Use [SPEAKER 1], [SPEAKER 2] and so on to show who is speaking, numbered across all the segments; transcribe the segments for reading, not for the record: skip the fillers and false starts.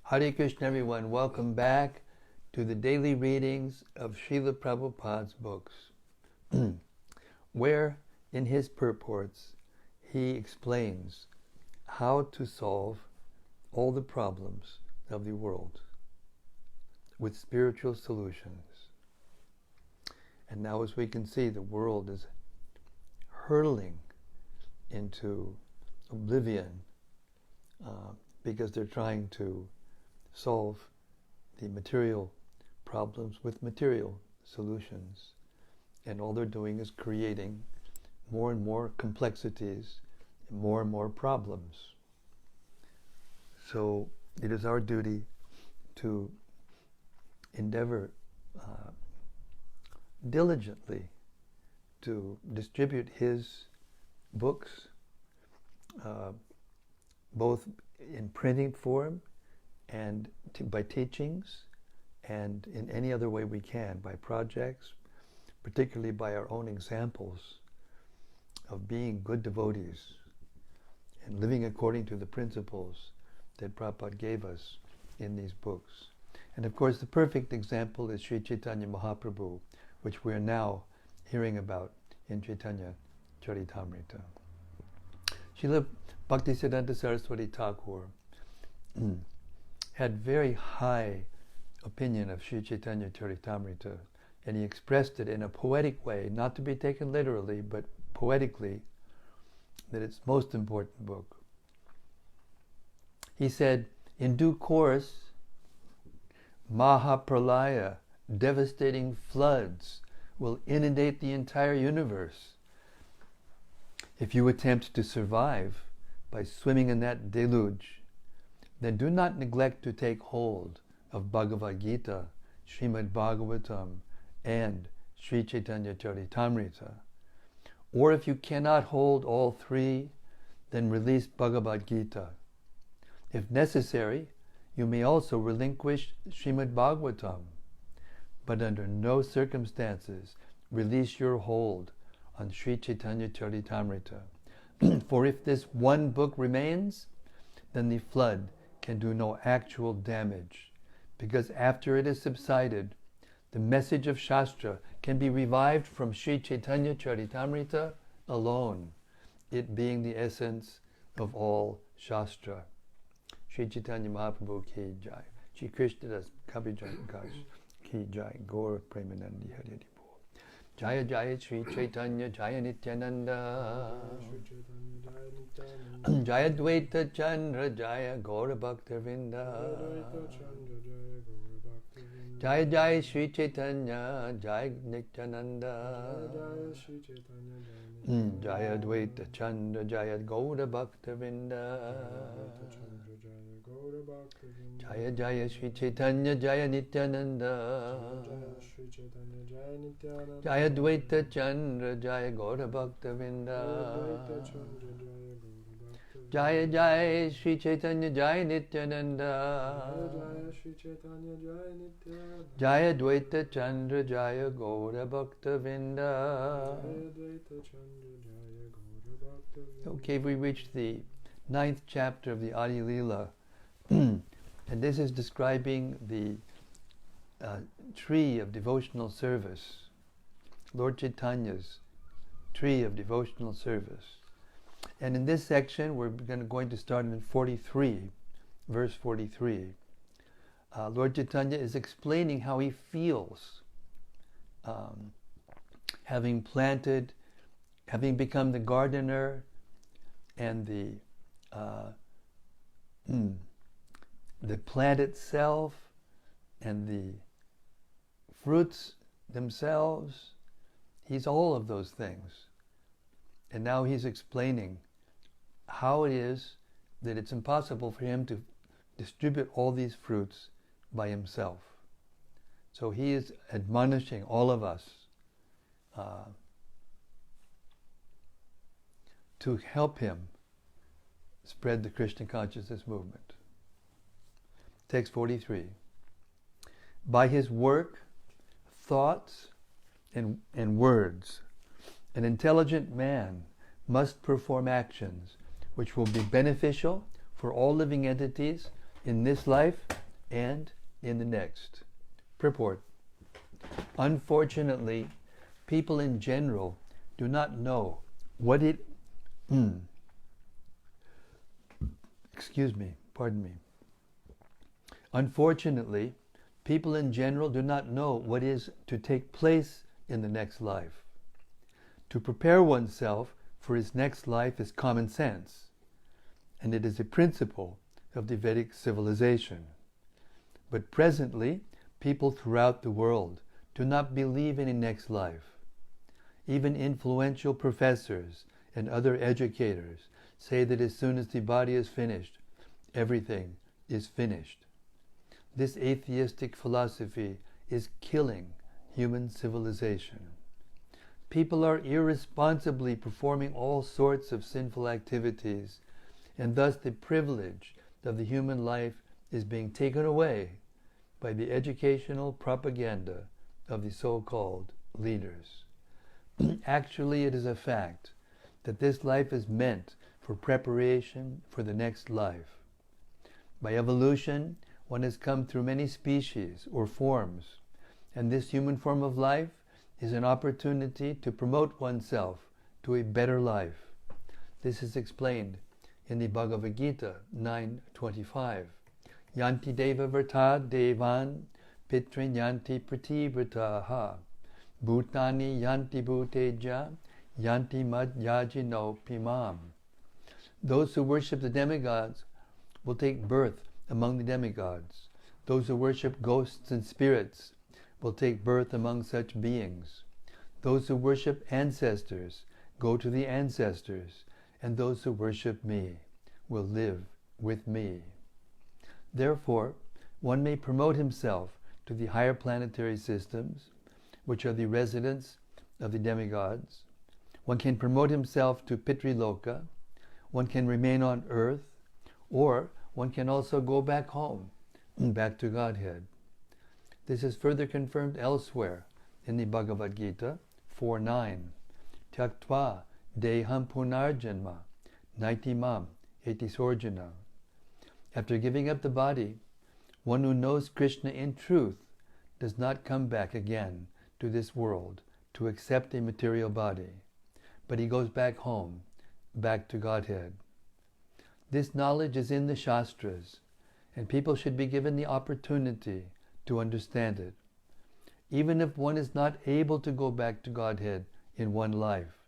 [SPEAKER 1] Hare Krishna, everyone. Welcome back to the daily readings of Srila Prabhupada's books, where in his purports he explains how to solve all the problems of the world with spiritual solutions. And now, as we can see, the world is hurtling into oblivion because they're trying to solve the material problems with material solutions. And all they're doing is creating more and more complexities, more and more problems. So it is our duty to endeavor diligently to distribute his books, both in printing form and by teachings, and in any other way we can, by projects, particularly by our own examples of being good devotees and living according to the principles that Prabhupada gave us in these books. And of course, the perfect example is Sri Caitanya Mahaprabhu, which we are now hearing about in Caitanya-caritämrta. Srila Bhaktisiddhanta Saraswati Thakur had very high opinion of Sri Caitanya-caritämrta, and he expressed it in a poetic way, not to be taken literally, but poetically, that it's the most important book. He said, in due course, Mahapralaya, devastating floods, will inundate the entire universe. If you attempt to survive by swimming in that deluge, then do not neglect to take hold of Bhagavad Gita, Srimad Bhagavatam, and Sri Caitanya-caritämrta. Or if you cannot hold all three, then release Bhagavad Gita. If necessary, you may also relinquish Srimad Bhagavatam, but under no circumstances release your hold on Sri Caitanya-caritämrta. For if this one book remains, then the flood can do no actual damage, because after it has subsided, the message of Shastra can be revived from Sri Caitanya-caritämrta alone, it being the essence of all Shastra. Sri Chaitanya Mahaprabhu ki jai. Sri Krishna Das Kaviraj ki jai. Gaur Premanandi Hari Hari Bol. Jaya Jaya Sri Chaitanya Jaya Nityananda. Jaya Dvaita Chandra Jaya Gaura Bhaktavinda. Jaya Jaya Sri Chaitanya Jaya Nityananda. Jaya Dvaita Chandra Jaya Gaura Bhaktavinda. Jaya Jaya Sri Chaitanya Jaya Nityananda. Jaya Dvaita Chandra Jaya Gaura Bhaktavinda. Jaya Jaya Sri Chaitanya Jaya Nityananda. Jaya Dvaita Chandra Jaya Gaura Bhaktavinda. Okay, we reached the 9th chapter of the Ädi-lilä. And this is describing the tree of devotional service, Lord Chaitanya's tree of devotional service. And in this section, we're going to start in 43, verse 43. Lord Chaitanya is explaining how he feels having become the gardener and the plant itself and the fruits themselves. He's all of those things. And now he's explaining how it is that it's impossible for him to distribute all these fruits by himself. So he is admonishing all of us to help him spread the Krishna consciousness movement. Text 43. By his work, thoughts, and words, an intelligent man must perform actions which will be beneficial for all living entities in this life and in the next. Purport. Unfortunately, people in general do not know what it... pardon me. Unfortunately, people in general do not know what is to take place in the next life. To prepare oneself for his next life is common sense, and it is a principle of the Vedic civilization. But presently, people throughout the world do not believe in a next life. Even influential professors and other educators say that as soon as the body is finished, everything is finished. This atheistic philosophy is killing human civilization. People are irresponsibly performing all sorts of sinful activities, and thus the privilege of the human life is being taken away by the educational propaganda of the so-called leaders. Actually, it is a fact that this life is meant for preparation for the next life. By evolution, one has come through many species or forms, and this human form of life is an opportunity to promote oneself to a better life. This is explained in the Bhagavad Gita 9:25. Yanti deva vrta devan pitrin yanti prativrataha bhutani yanti bhuteja yanti madhyajino pimam. Those who worship the demigods will take birth among the demigods. Those who worship ghosts and spirits will take birth among such beings. Those who worship ancestors go to the ancestors, and those who worship me will live with me. Therefore, one may promote himself to the higher planetary systems, which are the residence of the demigods. One can promote himself to Pitriloka. One can remain on earth, or one can also go back home, back to Godhead. This is further confirmed elsewhere in the Bhagavad Gita 4:9. Tyaktva deham punarjanma naitimam etisorjana. After giving up the body, one who knows Krishna in truth does not come back again to this world to accept a material body, but he goes back home, back to Godhead. This knowledge is in the Shastras, and people should be given the opportunity to understand it. Even if one is not able to go back to Godhead in one life,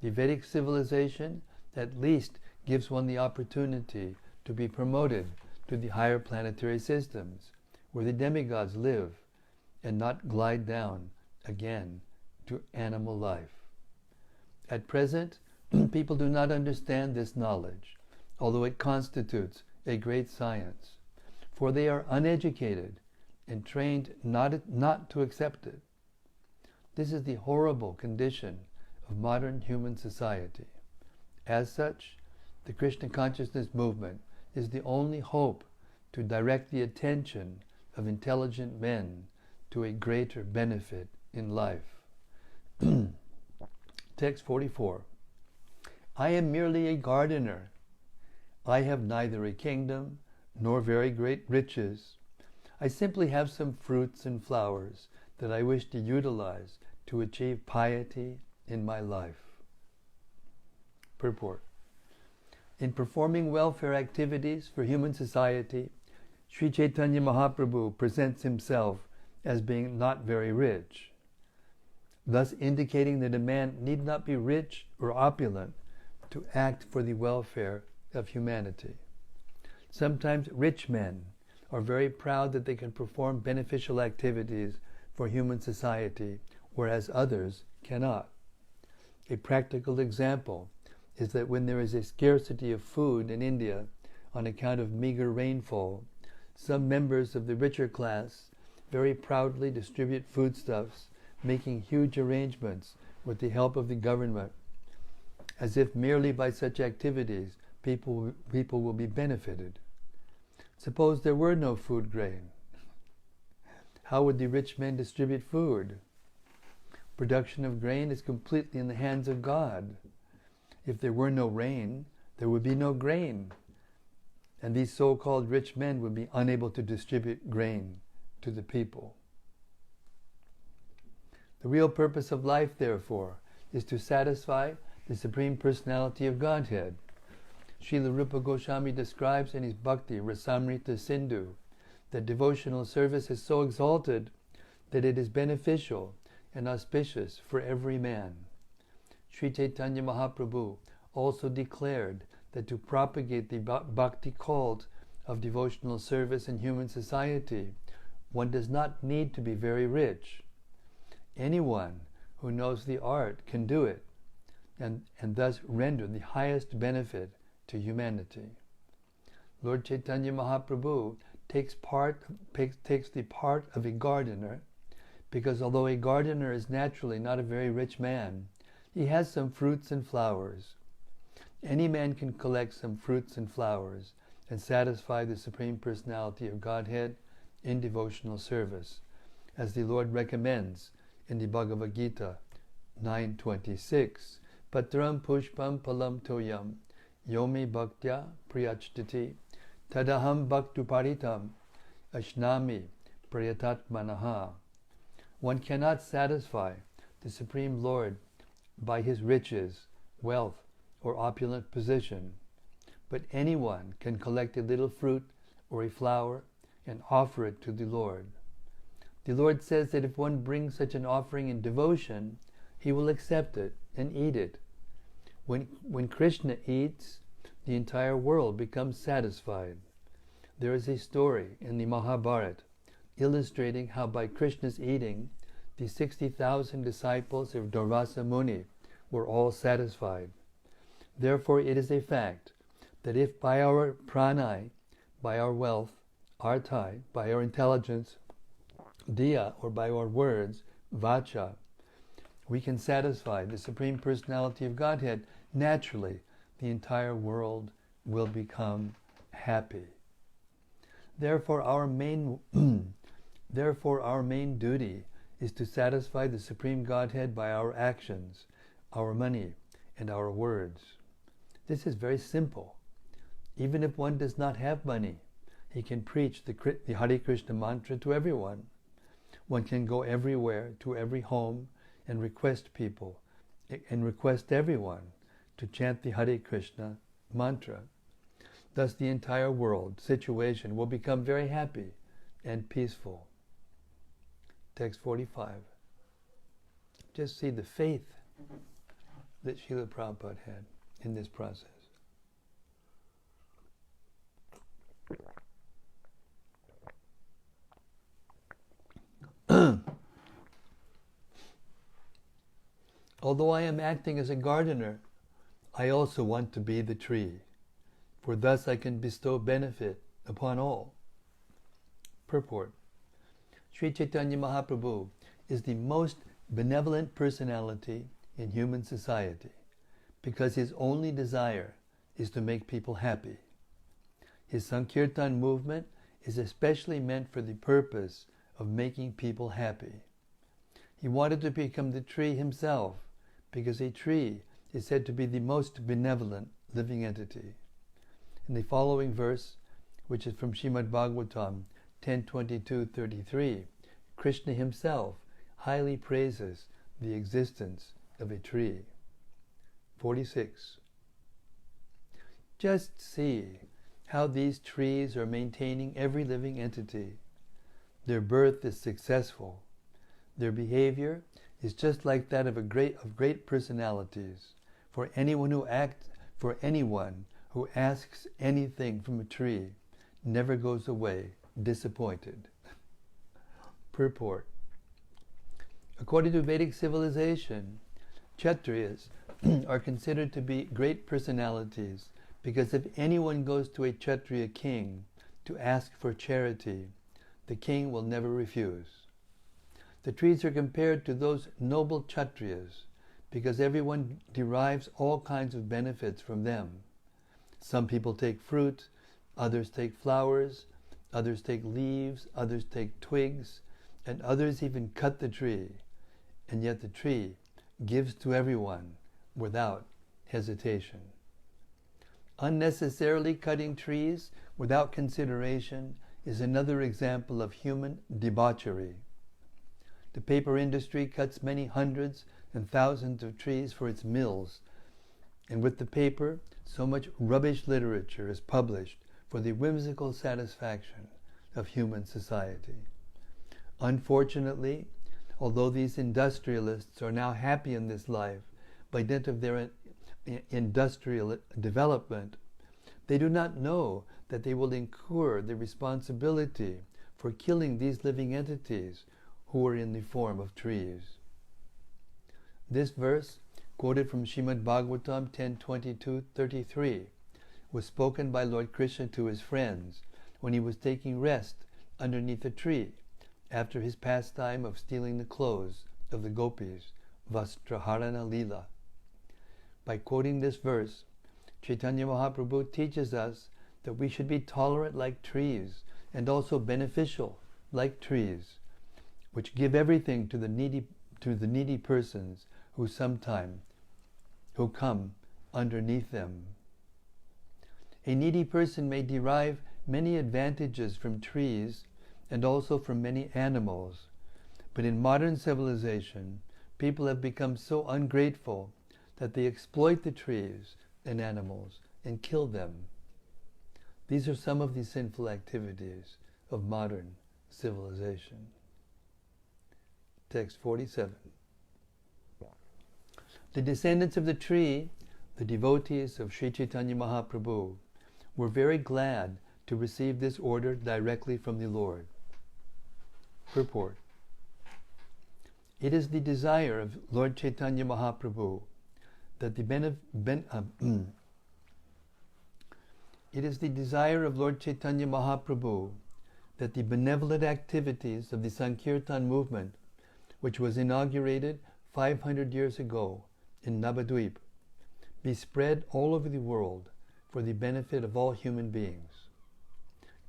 [SPEAKER 1] the Vedic civilization at least gives one the opportunity to be promoted to the higher planetary systems, where the demigods live, and not glide down again to animal life. At present, people do not understand this knowledge, although it constitutes a great science, for they are uneducated and trained not to accept it. This is the horrible condition of modern human society. As such, the Krishna consciousness movement is the only hope to direct the attention of intelligent men to a greater benefit in life. Text 44. I am merely a gardener. I have neither a kingdom nor very great riches. I simply have some fruits and flowers that I wish to utilize to achieve piety in my life. Purport. In performing welfare activities for human society, Sri Chaitanya Mahaprabhu presents himself as being not very rich, thus indicating that a man need not be rich or opulent to act for the welfare of humanity. Sometimes rich men are very proud that they can perform beneficial activities for human society, whereas others cannot. A practical example is that when there is a scarcity of food in India on account of meager rainfall, some members of the richer class very proudly distribute foodstuffs, making huge arrangements with the help of the government, as if merely by such activities people will be benefited. Suppose there were no food grain. How would the rich men distribute food? Production of grain is completely in the hands of God. If there were no rain, there would be no grain. and these so-called rich men would be unable to distribute grain to the people. The real purpose of life, therefore, is to satisfy the Supreme Personality of Godhead. Srila Rupa Goswami describes in his Bhakti Rasamrita Sindhu that devotional service is so exalted that it is beneficial and auspicious for every man. Sri Chaitanya Mahaprabhu also declared that to propagate the bhakti cult of devotional service in human society, one does not need to be very rich. Anyone who knows the art can do it, and thus render the highest benefit to humanity. Lord Chaitanya Mahaprabhu takes the part of a gardener, because although a gardener is naturally not a very rich man, he has some fruits and flowers. Any man can collect some fruits and flowers and satisfy the Supreme Personality of Godhead in devotional service, as the Lord recommends in the Bhagavad Gita 9:26. Patram pushpam palam toyam yomi bhaktya priyachtati tadaham bhaktuparitam ashnami prayatatmanaha. One cannot satisfy the Supreme Lord by his riches, wealth, or opulent position, but anyone can collect a little fruit or a flower and offer it to the Lord. The Lord says that if one brings such an offering in devotion, he will accept it and eat it. When Krishna eats, the entire world becomes satisfied. There is a story in the Mahabharata illustrating how by Krishna's eating, the 60,000 disciples of Durvasa Muni were all satisfied. Therefore, it is a fact that if by our pranai, by our wealth, artai, by our intelligence, diya, or by our words, vacha, we can satisfy the Supreme Personality of Godhead, naturally the entire world will become happy. Therefore, our main duty is to satisfy the Supreme Godhead by our actions, our money, and our words. This is very simple. Even if one does not have money, he can preach the Hare Krishna mantra to everyone. One can go everywhere, to every home, and request everyone to chant the Hare Krishna mantra. Thus the entire world situation will become very happy and peaceful. Text 45. Just see the faith that Srila Prabhupada had in this process. Although I am acting as a gardener, I also want to be the tree, for thus I can bestow benefit upon all. Purport. Sri Chaitanya Mahaprabhu is the most benevolent personality in human society because his only desire is to make people happy. His Sankirtan movement is especially meant for the purpose of making people happy. He wanted to become the tree himself because a tree is said to be the most benevolent living entity. In the following verse, which is from Srimad Bhagavatam 10:22-33, Krishna himself highly praises the existence of a tree. 46. Just see how these trees are maintaining every living entity. Their birth is successful. Their behavior is just like that of great personalities. For anyone who asks anything from a tree never goes away disappointed. Purport. According to Vedic civilization, Kshatriyas are considered to be great personalities because if anyone goes to a Kshatriya king to ask for charity, the king will never refuse. The trees are compared to those noble Kshatriyas because everyone derives all kinds of benefits from them. Some people take fruit, others take flowers, others take leaves, others take twigs, and others even cut the tree. And yet the tree gives to everyone without hesitation. Unnecessarily cutting trees without consideration is another example of human debauchery. The paper industry cuts many hundreds and thousands of trees for its mills, and with the paper, so much rubbish literature is published for the whimsical satisfaction of human society. Unfortunately, although these industrialists are now happy in this life by dint of their industrial development, they do not know that they will incur the responsibility for killing these living entities who are in the form of trees. This verse, quoted from Srimad Bhagavatam 10:22-33, was spoken by Lord Krishna to his friends when he was taking rest underneath a tree after his pastime of stealing the clothes of the gopis, Vastraharana-lila. By quoting this verse, Chaitanya Mahaprabhu teaches us that we should be tolerant like trees and also beneficial like trees, which give everything to the needy persons who come underneath them. A needy person may derive many advantages from trees and also from many animals, but in modern civilization, people have become so ungrateful that they exploit the trees and animals and kill them. These are some of the sinful activities of modern civilization. Text 47. The descendants of the tree, the devotees of Sri Chaitanya Mahaprabhu, were very glad to receive this order directly from the Lord. Purport. It is the desire of Lord Chaitanya Mahaprabhu that the benevolent activities of the Sankirtan movement, which was inaugurated 500 years ago in Navadvip, be spread all over the world for the benefit of all human beings.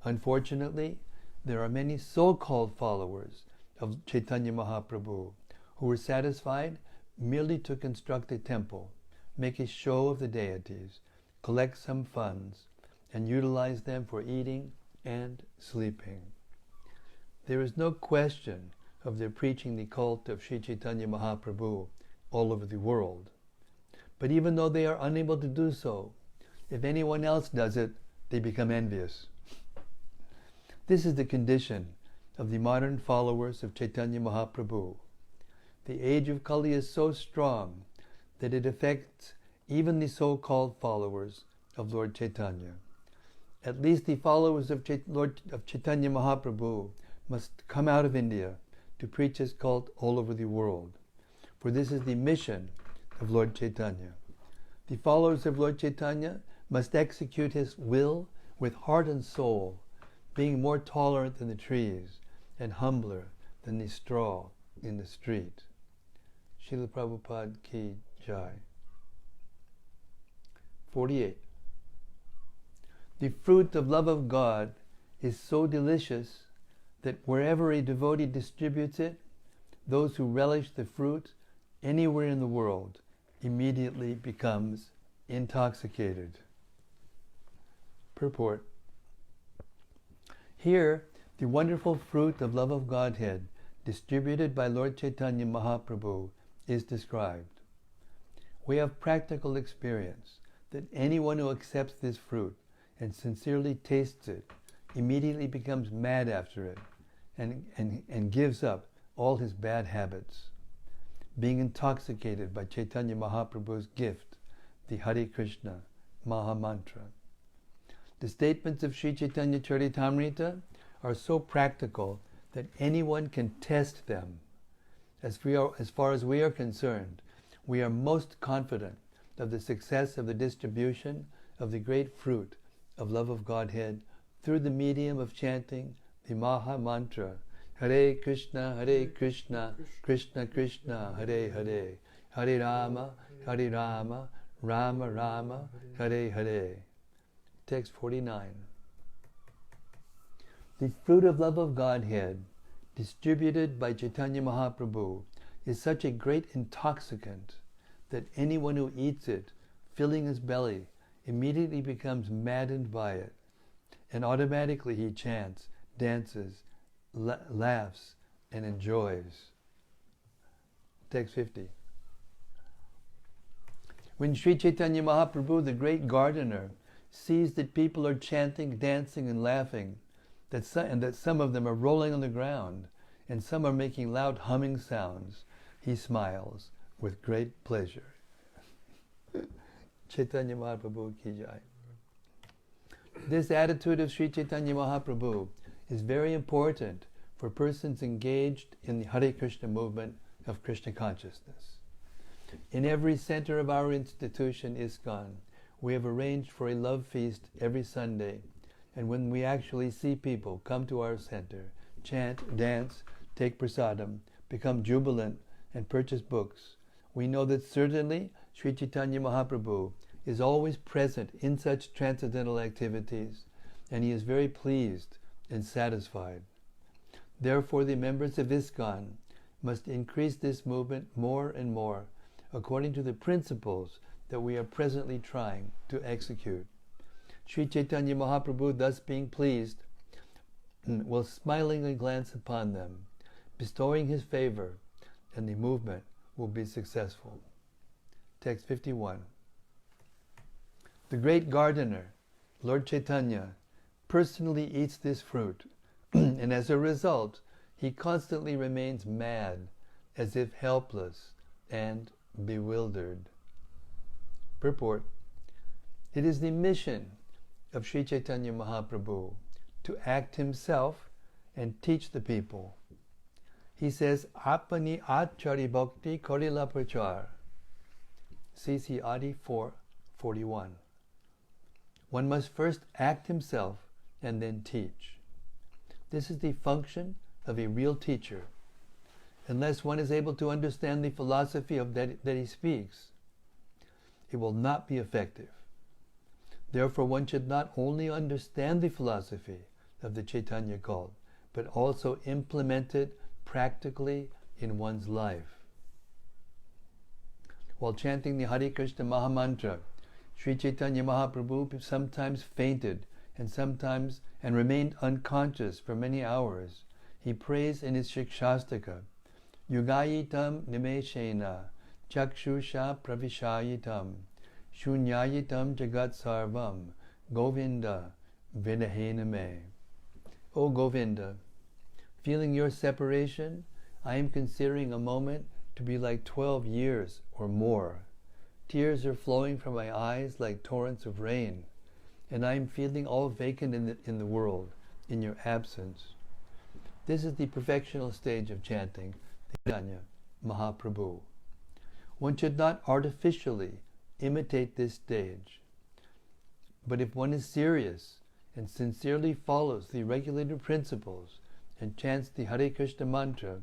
[SPEAKER 1] Unfortunately, there are many so-called followers of Chaitanya Mahaprabhu who were satisfied merely to construct a temple, make a show of the deities, collect some funds, and utilize them for eating and sleeping. There is no question of their preaching the cult of Sri Chaitanya Mahaprabhu all over the world. But even though they are unable to do so, if anyone else does it, they become envious. This is the condition of the modern followers of Chaitanya Mahaprabhu. The age of Kali is so strong that it affects even the so-called followers of Lord Chaitanya. At least the followers of Chaitanya Mahaprabhu must come out of India to preach his cult all over the world, for this is the mission of Lord Chaitanya. The followers of Lord Chaitanya must execute his will with heart and soul, being more tolerant than the trees and humbler than the straw in the street. Srila Prabhupada Ki Jai. 48. The fruit of love of God is so delicious that wherever a devotee distributes it, those who relish the fruit anywhere in the world immediately becomes intoxicated. Purport. Here, the wonderful fruit of love of Godhead distributed by Lord Chaitanya Mahaprabhu is described. We have practical experience that anyone who accepts this fruit and sincerely tastes it immediately becomes mad after it and gives up all his bad habits, being intoxicated by Chaitanya Mahaprabhu's gift, the Hare Krishna Maha Mantra. The statements of Sri Caitanya-caritämrta are so practical that anyone can test them. As far as we are concerned, we are most confident of the success of the distribution of the great fruit of love of Godhead through the medium of chanting the Maha Mantra, Hare Krishna, Krishna Krishna, Hare Hare, Hare Rama, Rama Rama, Hare Hare. Text 49. The fruit of love of Godhead, distributed by Chaitanya Mahaprabhu, is such a great intoxicant that anyone who eats it, filling his belly, immediately becomes maddened by it, and automatically he chants, dances, laughs, and enjoys. Text 50. When Sri Chaitanya Mahaprabhu, the great gardener, sees that people are chanting, dancing, and laughing, and that some of them are rolling on the ground, and some are making loud humming sounds, he smiles with great pleasure. Chaitanya Mahaprabhu ki jai. This attitude of Sri Chaitanya Mahaprabhu is very important for persons engaged in the Hare Krishna movement of Krishna consciousness. In every center of our institution, ISKCON, we have arranged for a love feast every Sunday, and when we actually see people come to our center, chant, dance, take prasadam, become jubilant, and purchase books, we know that certainly Sri Chaitanya Mahaprabhu is always present in such transcendental activities, and he is very pleased and satisfied. Therefore, the members of ISKCON must increase this movement more and more, according to the principles that we are presently trying to execute. Sri Chaitanya Mahaprabhu, thus being pleased, will smilingly glance upon them, bestowing his favor, and the movement will be successful. Text 51. The great gardener, Lord Chaitanya, personally eats this fruit, and as a result, he constantly remains mad, as if helpless and bewildered. Purport. It is the mission of Sri Chaitanya Mahaprabhu to act himself and teach the people. He says, Apani Achari Bhakti Korila Prachar. CC Adi 4:41. One must first act himself and then teach. This is the function of a real teacher. Unless one is able to understand the philosophy of that he speaks, it will not be effective. Therefore, one should not only understand the philosophy of the Chaitanya cult, but also implement it practically in one's life. While chanting the Hare Krishna Mahamantra, Sri Chaitanya Mahaprabhu sometimes fainted and remained unconscious for many hours. He prays in his Shikshastaka, Yugayitam Nimeshena Chakshusha Pravishayitam Shunyayitam Jagat Sarvam Govinda Vidahena Me. O Govinda, feeling your separation, I am considering a moment to be like 12 years or more. Tears are flowing from my eyes like torrents of rain, and I am feeling all vacant in the world, in your absence. This is the perfectional stage of chanting the Chaitanya Mahaprabhu. One should not artificially imitate this stage, but if one is serious and sincerely follows the regulated principles and chants the Hare Krishna mantra,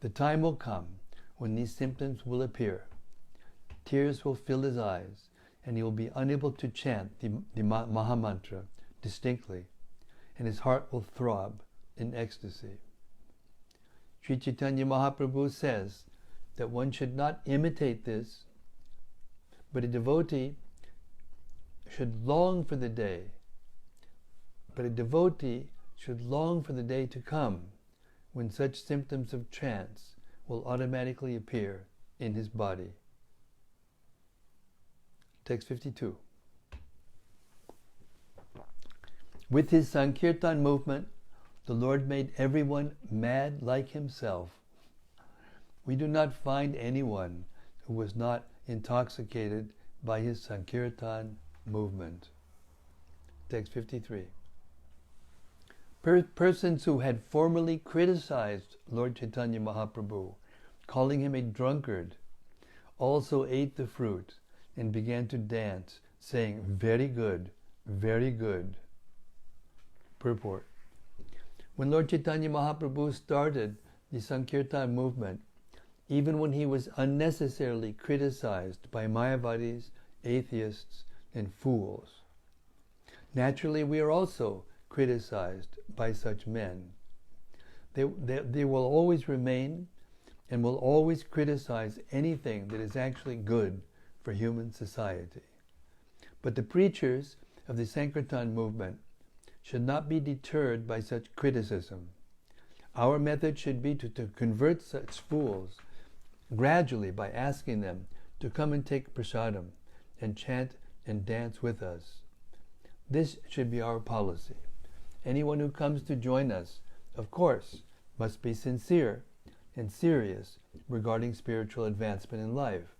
[SPEAKER 1] the time will come when these symptoms will appear. Tears will fill his eyes, and he will be unable to chant the Mahamantra distinctly, and his heart will throb in ecstasy. Sri Chaitanya Mahaprabhu says that one should not imitate this, but a devotee should long for the day. But a devotee should long for the day to come when such symptoms of trance will automatically appear in his body. Text 52. With his Sankirtan movement, the Lord made everyone mad like himself. We do not find anyone who was not intoxicated by his Sankirtan movement. Text 53. Persons who had formerly criticized Lord Chaitanya Mahaprabhu, calling him a drunkard, also ate the fruit and began to dance, saying, "Very good, very good." Purport. When Lord Chaitanya Mahaprabhu started the Sankirtan movement, even when he was unnecessarily criticized by Mayavadis, atheists, and fools, naturally we are also criticized by such men. They will always remain and will always criticize anything that is actually good for human society. But the preachers of the Sankirtan movement should not be deterred by such criticism. Our method should be to convert such fools gradually by asking them to come and take prasadam and chant and dance with us. This should be our policy. Anyone who comes to join us, of course, must be sincere and serious regarding spiritual advancement in life.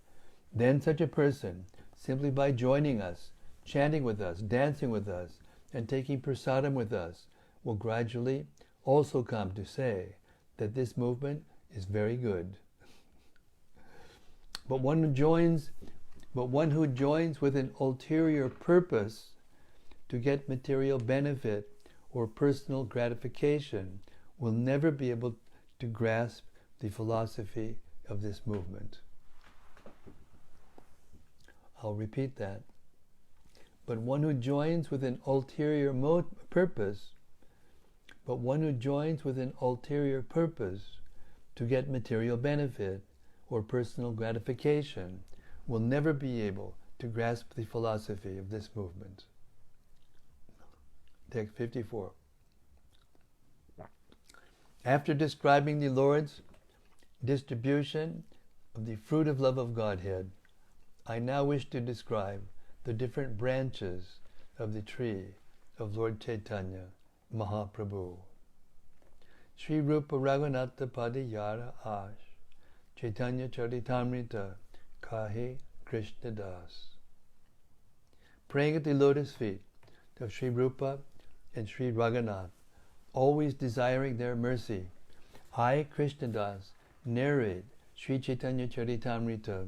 [SPEAKER 1] Then such a person, simply by joining us, chanting with us, dancing with us, and taking prasadam with us, will gradually also come to say that this movement is very good. But one who joins with an ulterior purpose to get material benefit or personal gratification will never be able to grasp the philosophy of this movement. I'll repeat that. But one who joins with an ulterior purpose to get material benefit or personal gratification will never be able to grasp the philosophy of this movement. Text 54. After describing the Lord's distribution of the fruit of love of Godhead, I now wish to describe the different branches of the tree of Lord Chaitanya Mahaprabhu. Sri Rupa Raghunatha Padiyara Ash Caitanya-caritämrta Kahi Krishna Das. Praying at the lotus feet of Sri Rupa and Sri Raghunath, always desiring their mercy, I, Krishna Das, narrate Sri Caitanya-caritämrta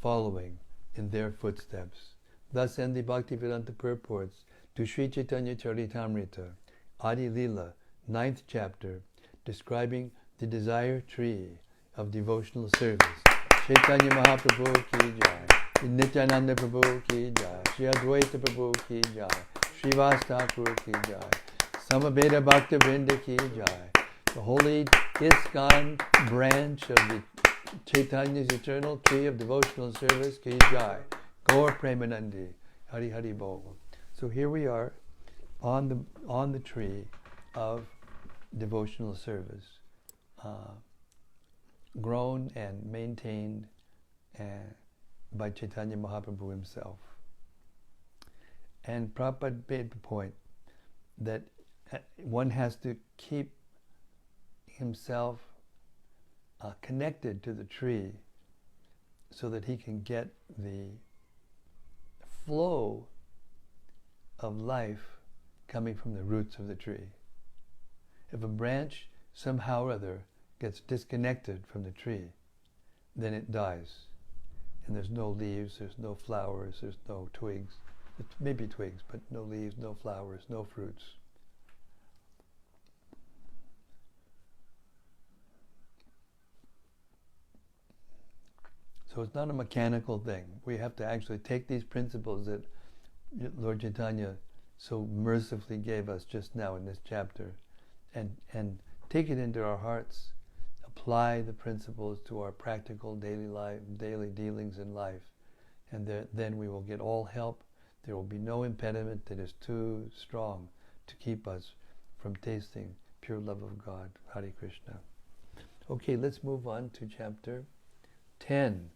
[SPEAKER 1] following in their footsteps. Thus end the Bhaktivedanta purports to Sri Caitanya-caritämrta, Ädi-lilä, 9th chapter, describing the desire tree of devotional service. Chaitanya Mahaprabhu ki jai, Nityananda Prabhu ki jai, Sri Advaita Prabhu ki jai, Srivas Thakur ki jai, Samaveda Bhakta Vrinda ki jai. The holy ISKCON branch of the Chaitanya's eternal tree of devotional service ki jai. Gaur Premanandi, Hari Hari Bol. So here we are on the tree of devotional service, grown and maintained by Chaitanya Mahaprabhu himself. And Prabhupada made the point that one has to keep himself connected to the tree so that he can get the flow of life coming from the roots of the tree. If a branch somehow or other gets disconnected from the tree, then it dies. And there's no leaves, there's no flowers, there's no twigs. Maybe twigs, but no leaves, no flowers, no fruits. So it's not a mechanical thing. We have to actually take these principles that Lord Chaitanya so mercifully gave us just now in this chapter and take it into our hearts, apply the principles to our practical daily dealings in life, and then we will get all help. There will be no impediment that is too strong to keep us from tasting pure love of God. Hare Krishna. Okay, let's move on to chapter 10.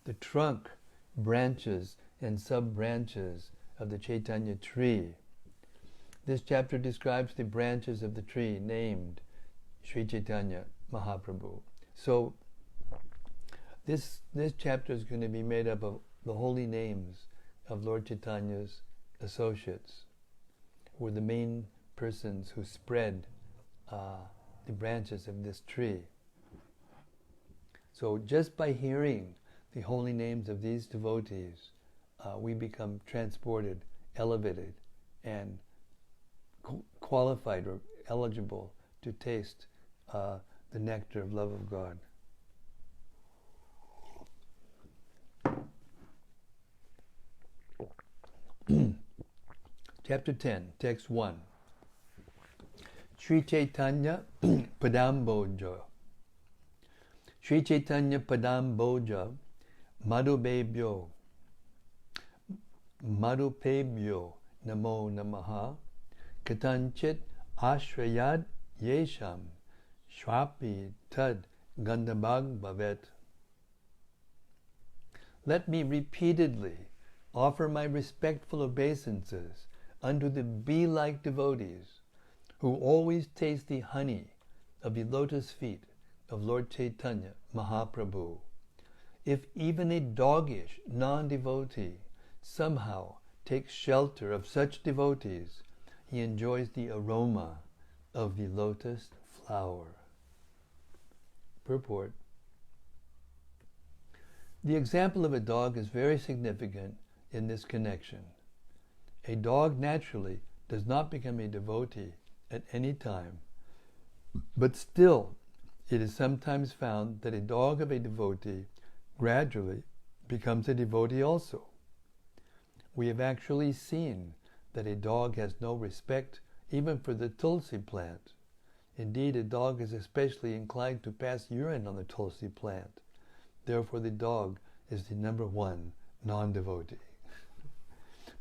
[SPEAKER 1] The trunk, branches, and sub-branches of the Chaitanya tree. This chapter describes the branches of the tree named Sri Chaitanya Mahaprabhu. So this chapter is going to be made up of the holy names of Lord Chaitanya's associates, who were the main persons who spread the branches of this tree. So just by hearing the holy names of these devotees, we become transported, elevated, and qualified or eligible to taste the nectar of love of God. Chapter 10, text 1. Sri Caitanya Padamboja. Sri Caitanya Padamboja Madhubebhyo Madhupebhyo namo namaha katanchit ashrayad yesham shvapi tad gandhabhag bhavet. Let me repeatedly offer my respectful obeisances unto the bee-like devotees who always taste the honey of the lotus feet of Lord Chaitanya Mahaprabhu. If even a doggish non-devotee somehow takes shelter of such devotees, he enjoys the aroma of the lotus flower. Purport. The example of a dog is very significant in this connection. A dog naturally does not become a devotee at any time, but still it is sometimes found that a dog of a devotee gradually becomes a devotee also. We have actually seen that a dog has no respect even for the tulsi plant. Indeed, a dog is especially inclined to pass urine on the tulsi plant. Therefore, the dog is the number one non-devotee.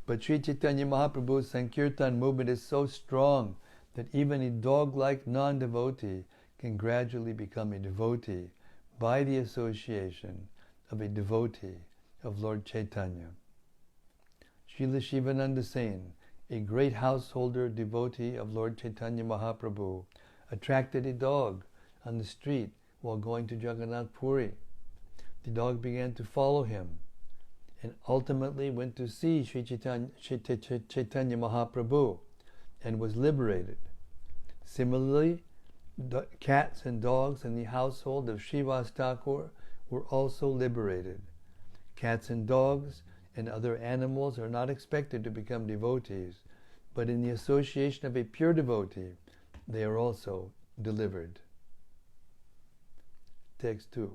[SPEAKER 1] But Sri Chaitanya Mahaprabhu's Sankirtan movement is so strong that even a dog-like non-devotee can gradually become a devotee by the association of a devotee of Lord Chaitanya. Srila Shivananda Sen, a great householder devotee of Lord Chaitanya Mahaprabhu, attracted a dog on the street while going to Jagannath Puri. The dog began to follow him and ultimately went to see Sri Chaitanya Mahaprabhu and was liberated. Similarly, cats and dogs in the household of Srivas Thakur were also liberated. Cats and dogs and other animals are not expected to become devotees, but in the association of a pure devotee, they are also delivered. Text 2.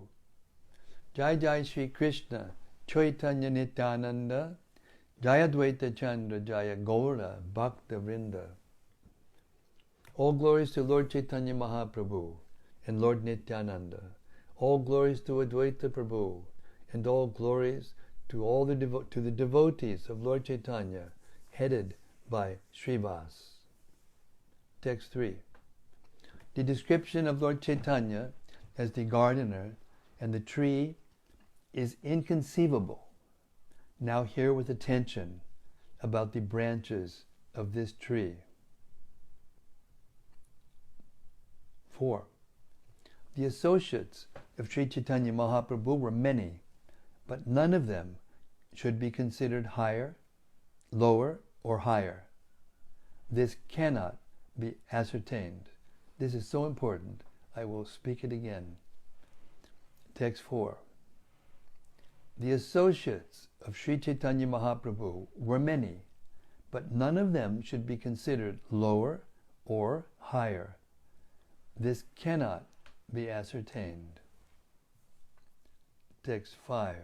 [SPEAKER 1] Jai Jai Shri Krishna, Chaitanya Nityananda, Jaya Dvaita Chandra, Jaya Gaura, Bhakta Vrinda. All glories to Lord Chaitanya Mahaprabhu and Lord Nityananda. All glories to Advaita Prabhu, and all glories to all the devotees of Lord Chaitanya, headed by Srivas. Text 3. The description of Lord Chaitanya as the gardener and the tree is inconceivable. Now hear with attention about the branches of this tree. 4. The associates of Sri Chaitanya Mahaprabhu were many, but none of them should be considered higher, lower, or higher. This cannot be ascertained. This is so important, I will speak it again. Text 4. The associates of Sri Chaitanya Mahaprabhu were many, but none of them should be considered lower or higher. This cannot be ascertained. Text 5.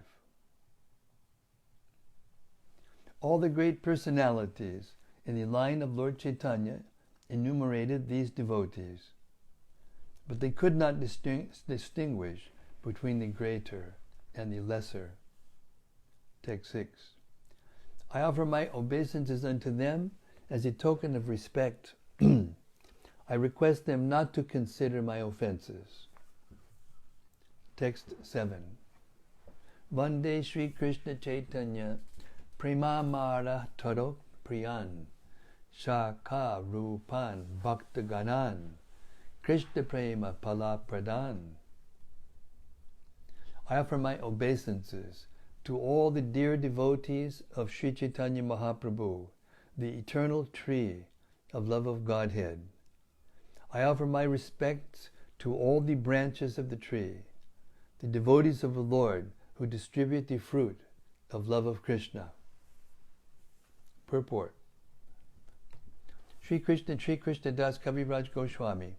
[SPEAKER 1] All the great personalities in the line of Lord Chaitanya enumerated these devotees, but they could not distinguish between the greater and the lesser. Text 6. I offer my obeisances unto them as a token of respect. I request them not to consider my offenses. Text 7. Vande Sri Krishna Chaitanya Premamara Taro Priyan Shaka Rupan Bhakta Ganan Krishna Prema Pala Pradan. I offer my obeisances to all the dear devotees of Sri Chaitanya Mahaprabhu, the eternal tree of love of Godhead. I offer my respects to all the branches of the tree, the devotees of the Lord who distribute the fruit of love of Krishna. Purport. Sri Krishna Das Kaviraj Goswami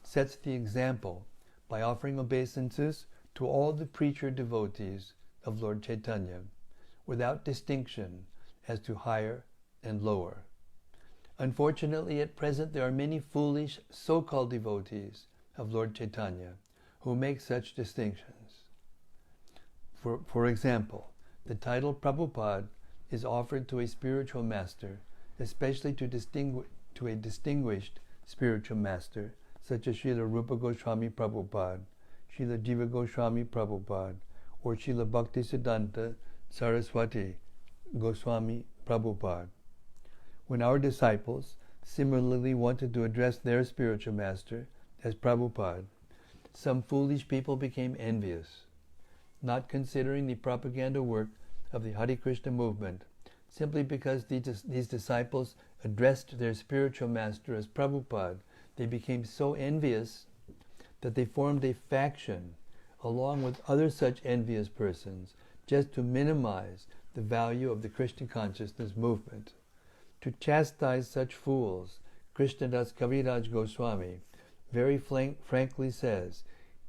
[SPEAKER 1] sets the example by offering obeisances to all the preacher devotees of Lord Chaitanya, without distinction as to higher and lower. Unfortunately, at present there are many foolish so-called devotees of Lord Chaitanya who make such distinctions. For example, the title Prabhupada is offered to a spiritual master, especially to a distinguished spiritual master, such as Srila Rupa Goswami Prabhupada, Srila Jiva Goswami Prabhupada, or Srila Bhaktisiddhanta Saraswati Goswami Prabhupada. When our disciples similarly wanted to address their spiritual master as Prabhupada, some foolish people became envious, not considering the propaganda work of the Hare Krishna movement, simply because these disciples addressed their spiritual master as Prabhupada. They became so envious that they formed a faction along with other such envious persons just to minimize the value of the Krishna consciousness movement. To chastise such fools, Krishnadas Kaviraj Goswami very frankly says,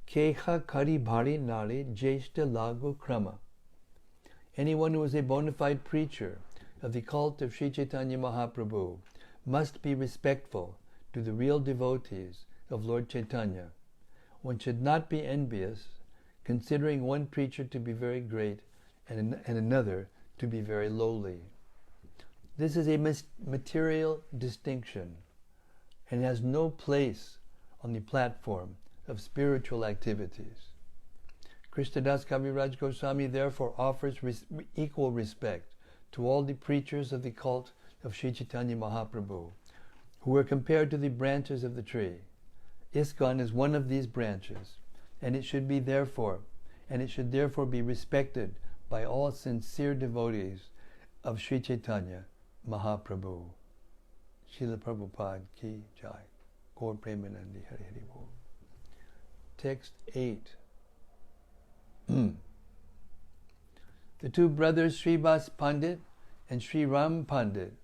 [SPEAKER 1] Keha kari bhari nari jeshta lagu krama. Anyone who is a bona fide preacher of the cult of Sri Chaitanya Mahaprabhu must be respectful to the real devotees of Lord Chaitanya. One should not be envious, considering one preacher to be very great and another to be very lowly. This is a material distinction and has no place on the platform of spiritual activities. Krishnadas Kaviraj Goswami therefore offers equal respect to all the preachers of the cult of Sri Chaitanya Mahaprabhu, who are compared to the branches of the tree. ISKCON is one of these branches, and it should therefore be respected by all sincere devotees of Sri Chaitanya Mahaprabhu. Srila Prabhupada ki jai. Gaur Premanandi Hari Hari Bol. Text 8. The two brothers Srivas Pandit and Sri Ram Pandit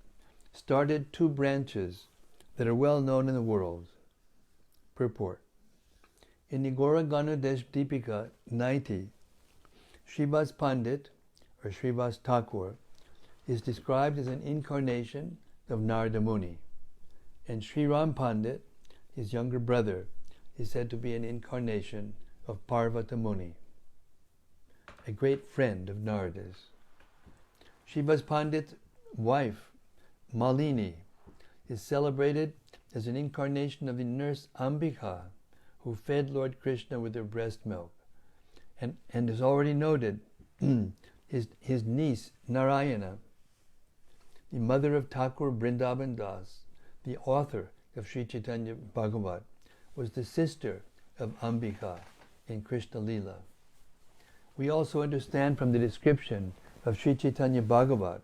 [SPEAKER 1] started two branches that are well known in the world. Purport. In the Gauragana Desh Deepika 90, Srivas Pandit, or Srivas Thakur, is described as an incarnation of Narada Muni, and Sri Ram Pandit, his younger brother, is said to be an incarnation of Parvata Muni, a great friend of Narada's. Srivas Pandit's wife, Malini, is celebrated as an incarnation of the nurse Ambika, who fed Lord Krishna with her breast milk. And as already noted, his niece Narayana, the mother of Thakur Vrindavan Das, the author of Sri Chaitanya Bhagavat, was the sister of Ambika in Krishna Lila. We also understand from the description of Sri Chaitanya Bhagavat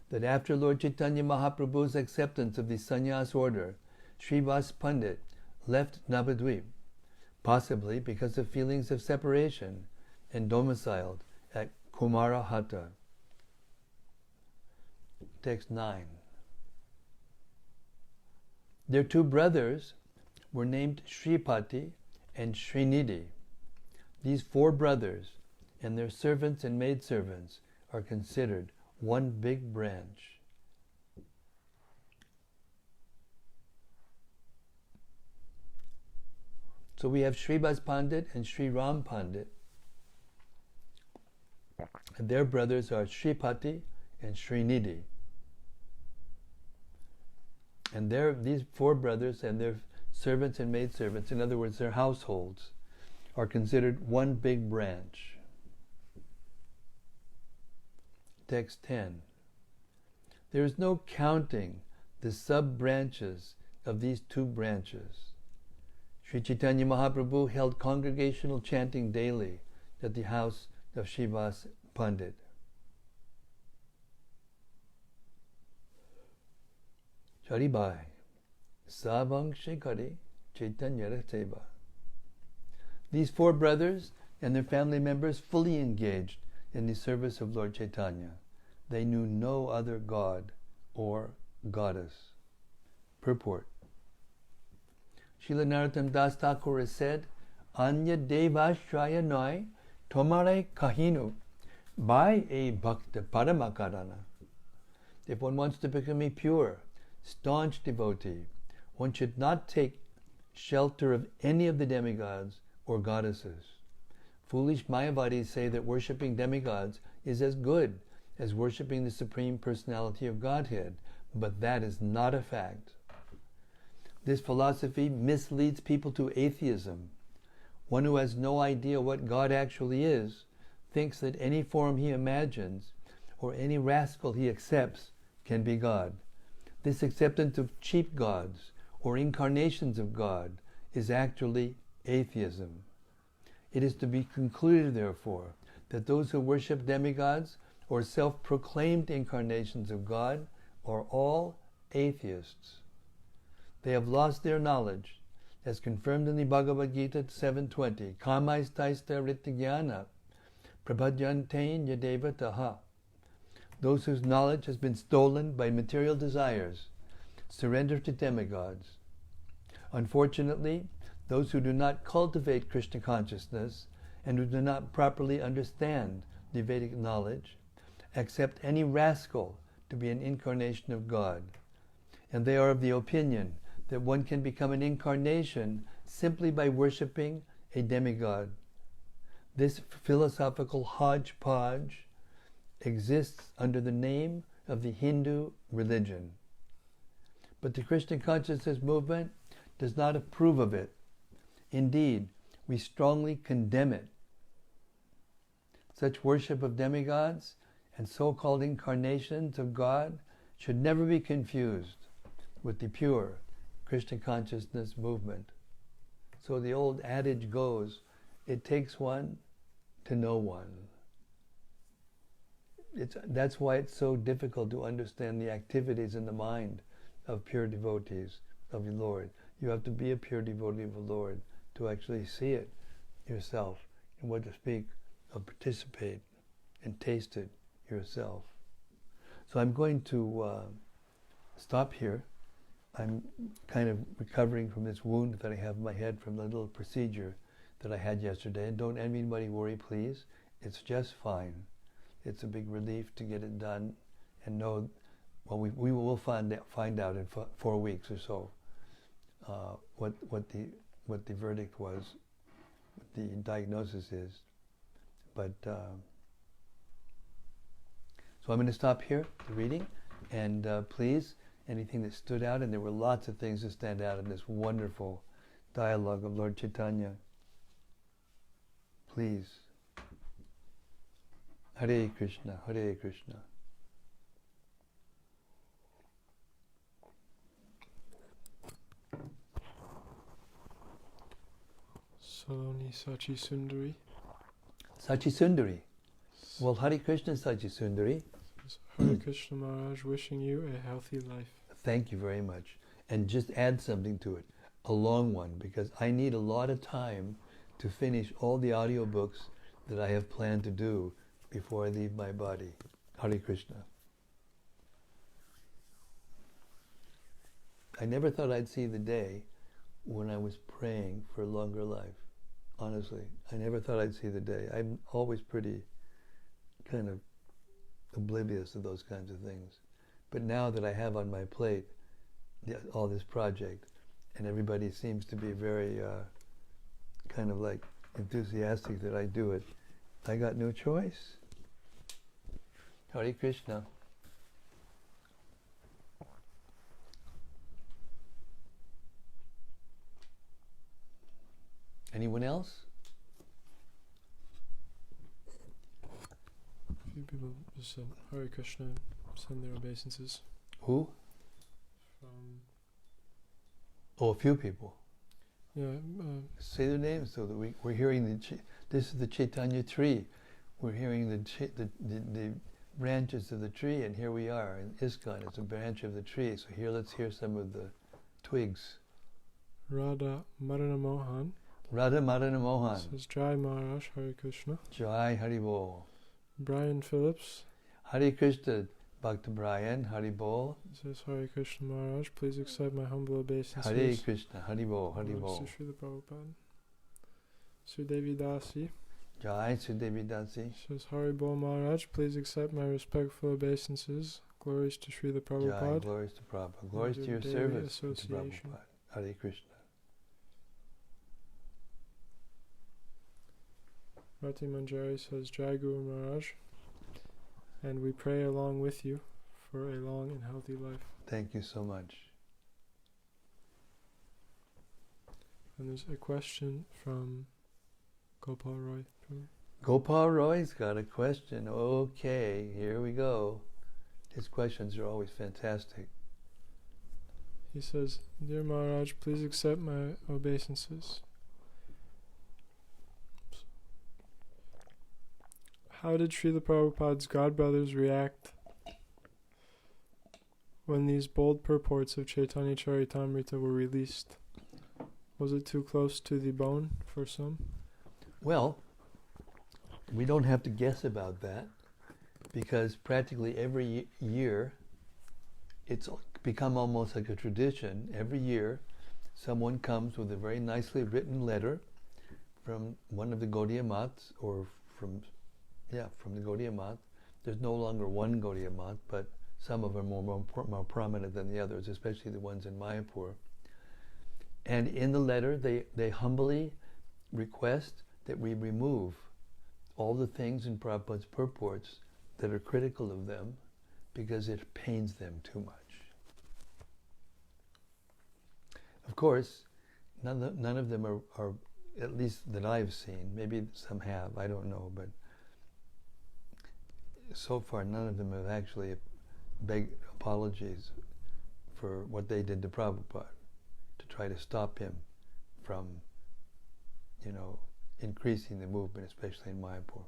[SPEAKER 1] that after Lord Chaitanya Mahaprabhu's acceptance of the sannyas order, Srivas Pandit left Navadvip, possibly because of feelings of separation, and domiciled at Kumarahata. Text 9. Their two brothers were named Sripati and Srinidhi. These four brothers and their servants and maidservants are considered one big branch. So we have Srivas Pandit and Sri Ram Pandit, and their brothers are Sripati and Srinidhi. And these four brothers and their servants and maidservants, in other words, their households, are considered one big branch. Text 10. There is no counting the sub-branches of these two branches. Sri Chaitanya Mahaprabhu held congregational chanting daily at the house of Srivas Pandit. Charibai, Savang Shekari, Caitanya-caritämrta. These four brothers and their family members fully engaged in the service of Lord Chaitanya. They knew no other god or goddess. Purport. Srila Narottam Das Thakur has said, Anya Devashraya Noi Tomare Kahinu by a Bhakta Paramakarana. If one wants to become a pure, staunch devotee, one should not take shelter of any of the demigods or goddesses. Foolish Mayavadis say that worshipping demigods is as good as worshipping the Supreme Personality of Godhead, but that is not a fact. This philosophy misleads people to atheism. One who has no idea what God actually is thinks that any form he imagines or any rascal he accepts can be God. This acceptance of cheap gods or incarnations of God is actually atheism. It is to be concluded, therefore, that those who worship demigods or self-proclaimed incarnations of God are all atheists. They have lost their knowledge, as confirmed in the Bhagavad Gita 7.20, Kamaistaista ritigyana prabhadyantain yadeva taha. Those whose knowledge has been stolen by material desires surrender to demigods. Unfortunately, those who do not cultivate Krishna consciousness and who do not properly understand the Vedic knowledge accept any rascal to be an incarnation of God. And they are of the opinion that one can become an incarnation simply by worshipping a demigod. This philosophical hodgepodge exists under the name of the Hindu religion. But the Krishna consciousness movement does not approve of it. Indeed, we strongly condemn it. Such worship of demigods and so-called incarnations of God should never be confused with the pure Krishna consciousness movement. So the old adage goes, it takes one to know one. That's why it's so difficult to understand the activities in the mind of pure devotees of the Lord. You have to be a pure devotee of the Lord to actually see it yourself, and what to speak of participate and taste it yourself. So I'm going to stop here. I'm kind of recovering from this wound that I have in my head from the little procedure that I had yesterday. And don't anybody worry, please. It's just fine. It's a big relief to get it done and know, well, we will find out in 4 weeks or so what the verdict was, what the diagnosis is. But so I'm going to stop here, the reading, and please, anything that stood out, and there were lots of things that stand out in this wonderful dialogue of Lord Chaitanya. Please. Hare Krishna, Hare Krishna.
[SPEAKER 2] Saloni Sachi Sundari.
[SPEAKER 1] Sachi Sundari. Well, Hare Krishna, Sachi Sundari.
[SPEAKER 2] Hare Krishna Maharaj, wishing you a healthy life.
[SPEAKER 1] Thank you very much. And just add something to it, a long one, because I need a lot of time to finish all the audiobooks that I have planned to do before I leave my body. Hare Krishna. I never thought I'd see the day when I was praying for a longer life. Honestly, I never thought I'd see the day. I'm always pretty kind of oblivious to those kinds of things. But now that I have on my plate all this project, and everybody seems to be very kind of like enthusiastic that I do it, I got no choice. Hare Krishna. Anyone else?
[SPEAKER 2] A few people just said Hare Krishna, send their obeisances.
[SPEAKER 1] Who? Oh, a few people.
[SPEAKER 2] Yeah.
[SPEAKER 1] Say their names so that we're hearing this is the Chaitanya tree. We're hearing the branches of the tree, and here we are in ISKCON. It's a branch of the tree. So here, let's hear some of the twigs.
[SPEAKER 2] Radha Marana Mohan.
[SPEAKER 1] Radha Marana Mohan
[SPEAKER 2] says Jai Maharaj, Hare Krishna.
[SPEAKER 1] Jai Haribol.
[SPEAKER 2] Brian Phillips.
[SPEAKER 1] Hare Krishna, Bhakta Brian, Haribol.
[SPEAKER 2] Says Hare Krishna Maharaj, please accept my humble obeisances.
[SPEAKER 1] Hare Krishna, Haribol, Haribol.
[SPEAKER 2] Sri Prabhupada. Sri Devi Dasi.
[SPEAKER 1] Jai Sri Devi Dasi.
[SPEAKER 2] Says Haribol Maharaj, please accept my respectful obeisances. Glories to Sri Prabhupada.
[SPEAKER 1] Jai, glories to Prabhupada. Glories to your service to Prabhupada. Hare Krishna.
[SPEAKER 2] Rati Manjari says Jai Guru Maharaj. And we pray along with you for a long and healthy life.
[SPEAKER 1] Thank you so much.
[SPEAKER 2] And there's a question from Gopal Roy.
[SPEAKER 1] Gopal Roy's got a question. Okay, here we go. His questions are always fantastic.
[SPEAKER 2] He says, Dear Maharaj, please accept my obeisances. How did Srila Prabhupada's godbrothers react when these bold purports of Caitanya-caritämrta were released? Was it too close to the bone for some?
[SPEAKER 1] Well, we don't have to guess about that, because practically every year, it's become almost like a tradition. Every year, someone comes with a very nicely written letter from one of the Gaudiya Maths, or from the Gaudiya Math. There's no longer one Gaudiya Math, but some of them are more prominent than the others, especially the ones in Mayapur. And in the letter, they humbly request that we remove all the things in Prabhupada's purports that are critical of them, because it pains them too much. Of course, none of them are, at least that I've seen, maybe some have, I don't know, but so far none of them have actually begged apologies for what they did to Prabhupada, to try to stop him from, increasing the movement, especially in Mayapur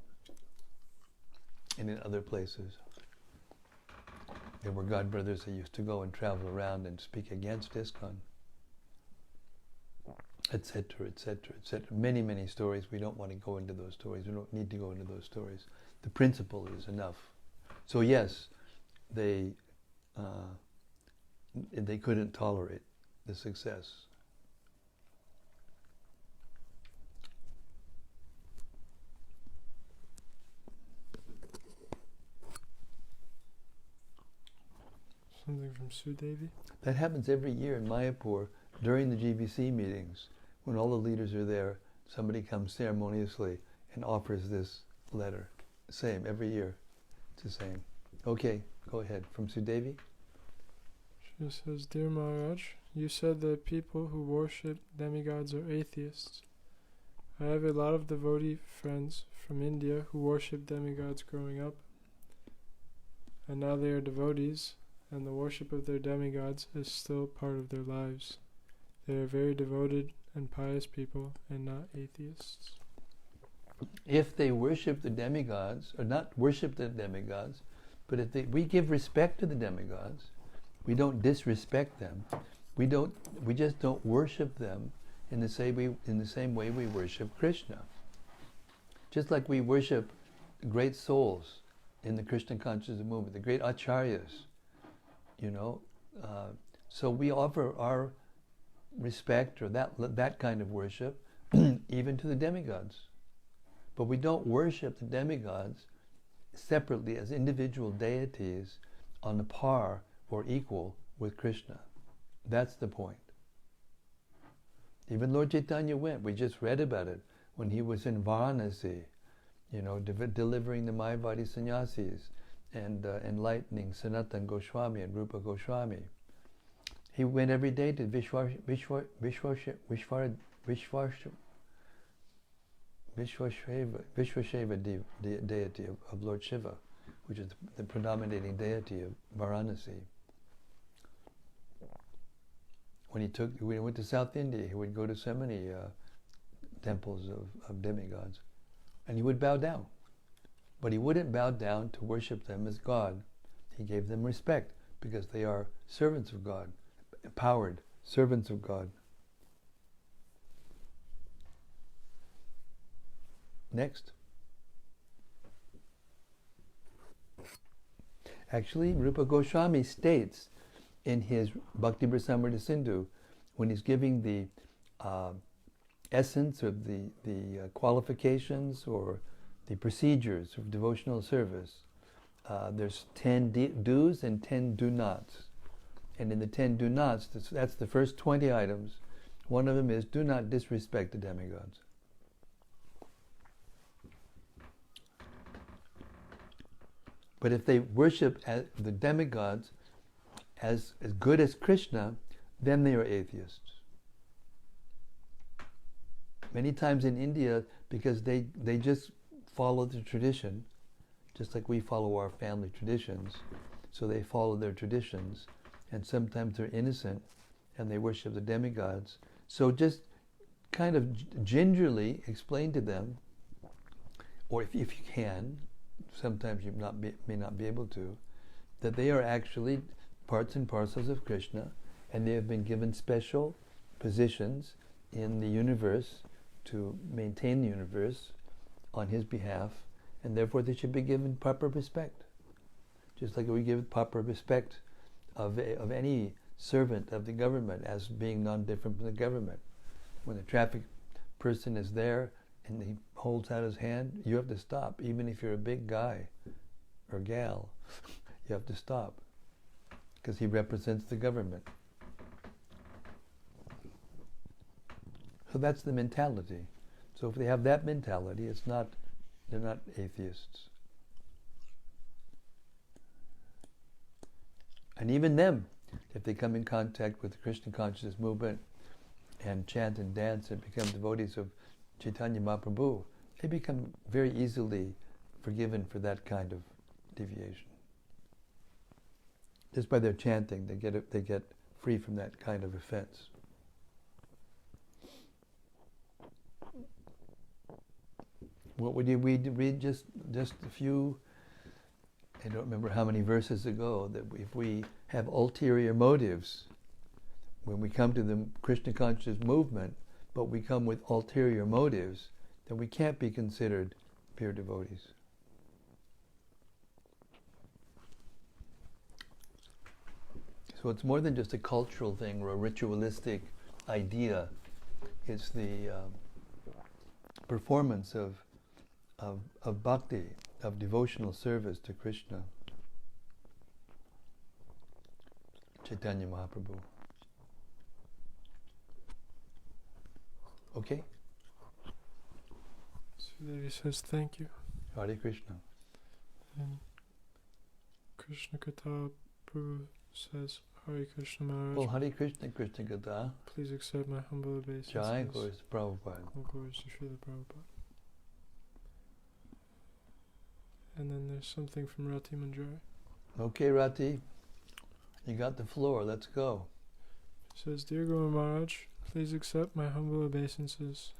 [SPEAKER 1] and in other places. There were godbrothers that used to go and travel around and speak against ISKCON, etc., etc., etc. Many, many stories. We don't want to go into those stories. We don't need to go into those stories. The principle is enough. So yes, they couldn't tolerate the success.
[SPEAKER 2] Something from Sudevi.
[SPEAKER 1] That happens every year in Mayapur during the GBC meetings. When all the leaders are there, somebody comes ceremoniously and offers this letter. Same, every year. It's the same. Okay, go ahead. From Sudevi?
[SPEAKER 2] She says, Dear Maharaj, you said that people who worship demigods are atheists. I have a lot of devotee friends from India who worship demigods growing up, and now they are devotees, and the worship of their demigods is still part of their lives. They are very devoted and pious people, and not atheists.
[SPEAKER 1] If they worship the demigods, or not worship the demigods, but if we give respect to the demigods, we don't disrespect them. We just don't worship them in the same way we worship Krishna. Just like we worship great souls in the Krishna consciousness movement, the great acharyas, so we offer our respect, or that kind of worship, even to the demigods. But we don't worship the demigods separately as individual deities on a par or equal with Krishna. That's the point. Even Lord Chaitanya went, we just read about it, when he was in Varanasi, delivering the Mayavadi sannyasis and enlightening Sanatana Goswami and Rupa Goswami. He went every day to Vishwasheva deity of Lord Shiva, which is the predominating deity of Varanasi. When he went to South India, he would go to so many temples of demigods, and he would bow down. But he wouldn't bow down to worship them as God. He gave them respect because they are servants of God, empowered servants of God. Next. Actually, Rupa Goswami states in his Bhakti Rasamrita Sindhu, when he's giving the essence of the qualifications or the procedures of devotional service, there's 10 do's and 10 do nots. And in the 10 do nots, that's the first 20 items. One of them is, do not disrespect the demigods. But if they worship as the demigods as good as Krishna, then they are atheists. Many times in India, because they just follow the tradition, just like we follow our family traditions, so they follow their traditions, and sometimes they're innocent, and they worship the demigods. So just kind of gingerly explain to them, or if you can, sometimes you may not be able to, that they are actually parts and parcels of Krishna, and they have been given special positions in the universe to maintain the universe on his behalf, and therefore they should be given proper respect. Just like we give proper respect of any servant of the government as being non-different from the government. When the traffic person is there and he holds out his hand, you have to stop. Even if you're a big guy or gal, you have to stop, because he represents the government. So that's the mentality. So if they have that mentality, they're not atheists. And even them, if they come in contact with the Krishna consciousness movement and chant and dance and become devotees of Chaitanya Mahaprabhu, they become very easily forgiven for that kind of deviation. Just by their chanting, they get free from that kind of offense. What would you read just a few, I don't remember how many verses ago, that if we have ulterior motives, when we come to the Krishna consciousness movement, but we come with ulterior motives, then we can't be considered pure devotees. So it's more than just a cultural thing or a ritualistic idea. It's the performance of bhakti, of devotional service to Krishna. Chaitanya Mahaprabhu. Okay?
[SPEAKER 2] Sudevi says thank you.
[SPEAKER 1] Hare Krishna.
[SPEAKER 2] And Krishna Katha Prabhu says Hare Krishna Maharaj.
[SPEAKER 1] Well, Hare Krishna, Krishna Katha.
[SPEAKER 2] Please accept my humble obeisances.
[SPEAKER 1] Jai glories to Prabhupada.
[SPEAKER 2] All glories to Srila Prabhupada. And then there's something from Rati Manjari.
[SPEAKER 1] Okay, Rati, you got the floor. Let's go.
[SPEAKER 2] It says, Dear Guru Maharaj, please accept my humble obeisances.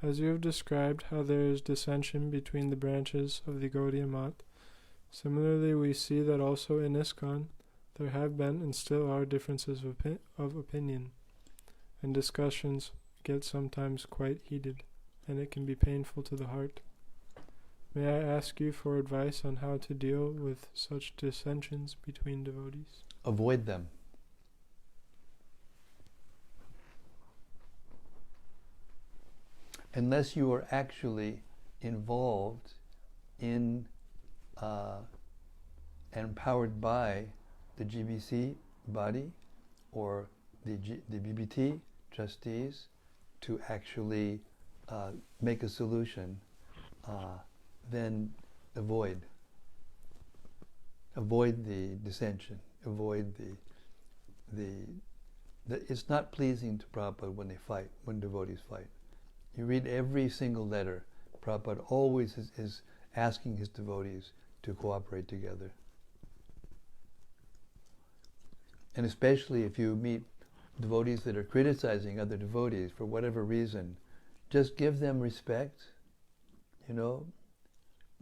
[SPEAKER 2] As you have described how there is dissension between the branches of the Gaudiya Math, similarly we see that also in ISKCON there have been and still are differences of opinion, and discussions get sometimes quite heated, and it can be painful to the heart. May I ask you for advice on how to deal with such dissensions between devotees?
[SPEAKER 1] Avoid them. Unless you are actually involved in and empowered by the GBC body or the BBT trustees to actually make a solution, then avoid the dissension. Avoid it's not pleasing to Prabhupada when they fight, when devotees fight. You read every single letter. Prabhupada always is asking his devotees to cooperate together. And especially if you meet devotees that are criticizing other devotees for whatever reason, just give them respect,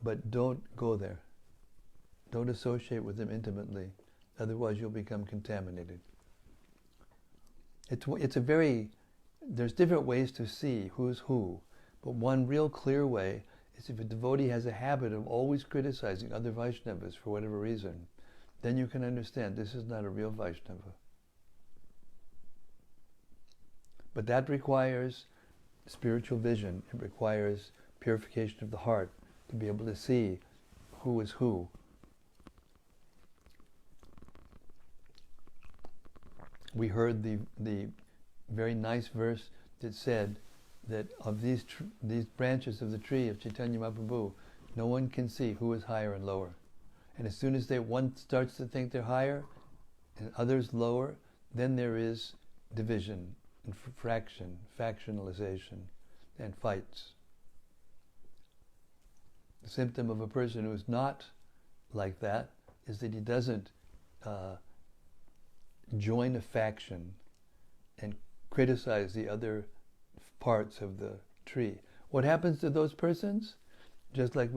[SPEAKER 1] but don't go there. Don't associate with them intimately, otherwise you'll become contaminated. There's different ways to see who's who, but one real clear way is if a devotee has a habit of always criticizing other Vaishnavas for whatever reason, then you can understand this is not a real Vaishnava. But that requires spiritual vision. It requires purification of the heart to be able to see who is who. We heard the very nice verse that said that of these branches of the tree of Chaitanya Mahaprabhu, no one can see who is higher and lower. And as soon as one starts to think they're higher and others lower, then there is division and factionalization, and fights. The symptom of a person who is not like that is that he doesn't join a faction and criticize the other parts of the tree. What happens to those persons? Just like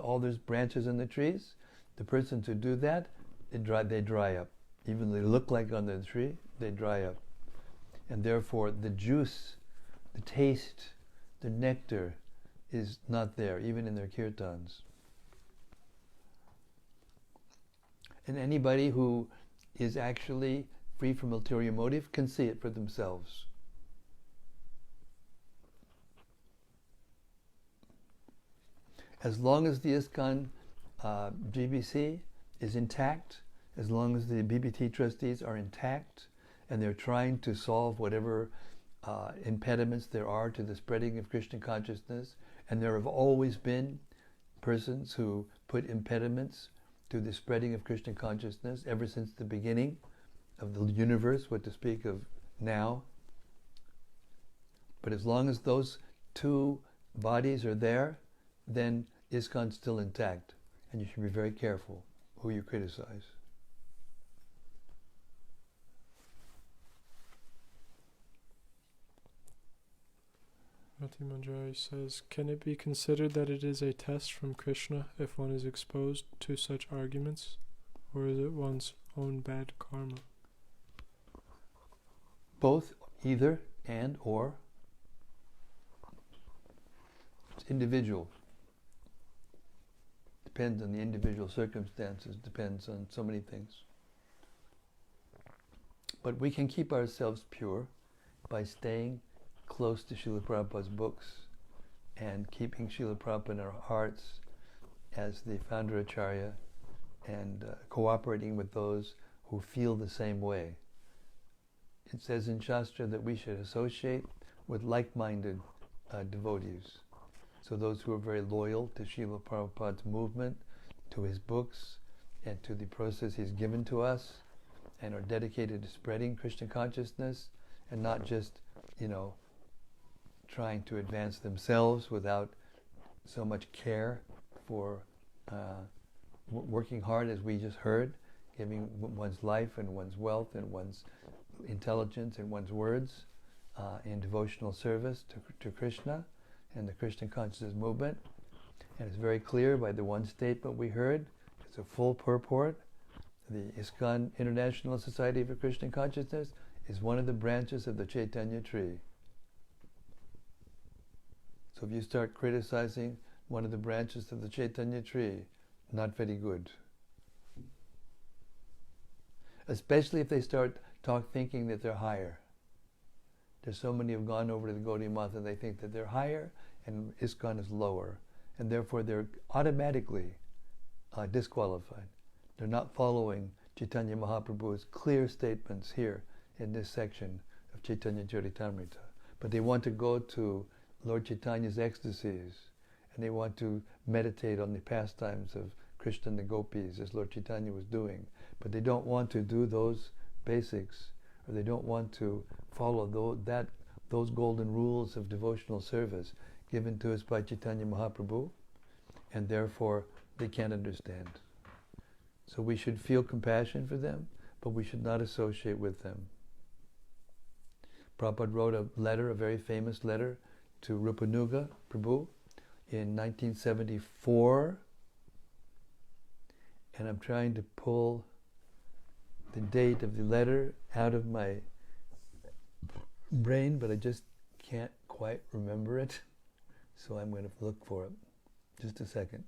[SPEAKER 1] all those branches in the trees, the persons who do that, they dry up. Even though they look like on the tree, they dry up. And therefore the juice, the taste, the nectar is not there, even in their kirtans. And anybody who is actually free from ulterior motive can see it for themselves. As long as the ISKCON GBC is intact, as long as the BBT trustees are intact, and they're trying to solve whatever impediments there are to the spreading of Krishna consciousness, and there have always been persons who put impediments to the spreading of Krishna consciousness ever since the beginning of the universe, what to speak of now. But as long as those two bodies are there, then ISKCON's still intact, and you should be very careful who you criticize.
[SPEAKER 2] Mati Manjari says, can it be considered that it is a test from Krishna if one is exposed to such arguments, or is it one's own bad karma?
[SPEAKER 1] Both, either, and, or. It's individual. Depends on the individual circumstances, depends on so many things. But we can keep ourselves pure by staying close to Srila Prabhupada's books and keeping Srila Prabhupada in our hearts as the founder Acharya, and cooperating with those who feel the same way. It says in Shastra that we should associate with like-minded devotees. So those who are very loyal to Srila Prabhupada's movement, to his books, and to the process he's given to us, and are dedicated to spreading Krishna consciousness, and not just, trying to advance themselves without so much care for working hard, as we just heard, giving one's life and one's wealth and one's intelligence and one's words in devotional service to Krishna and the Krishna consciousness movement. And it's very clear by the one statement we heard, it's a full purport. The ISKCON International Society for Krishna Consciousness is one of the branches of the Chaitanya tree. So if you start criticizing one of the branches of the Chaitanya tree, not very good. Especially if they start thinking that they're higher. There's so many who have gone over to the Gaudiya Mata, they think that they're higher and ISKCON is lower, and therefore they're automatically disqualified. They're not following Chaitanya Mahaprabhu's clear statements here in this section of Caitanya-caritämrta. But they want to go to Lord Chaitanya's ecstasies, and they want to meditate on the pastimes of Krishna and the gopis as Lord Chaitanya was doing. But they don't want to do those basics, or they don't want to follow those golden rules of devotional service given to us by Chaitanya Mahaprabhu, and therefore they can't understand. So we should feel compassion for them, but we should not associate with them. Prabhupada wrote a letter, a very famous letter, to Rupanuga Prabhu in 1974, and I'm trying to pull the date of the letter out of my brain, but I just can't quite remember it, so I'm going to look for it. Just a second.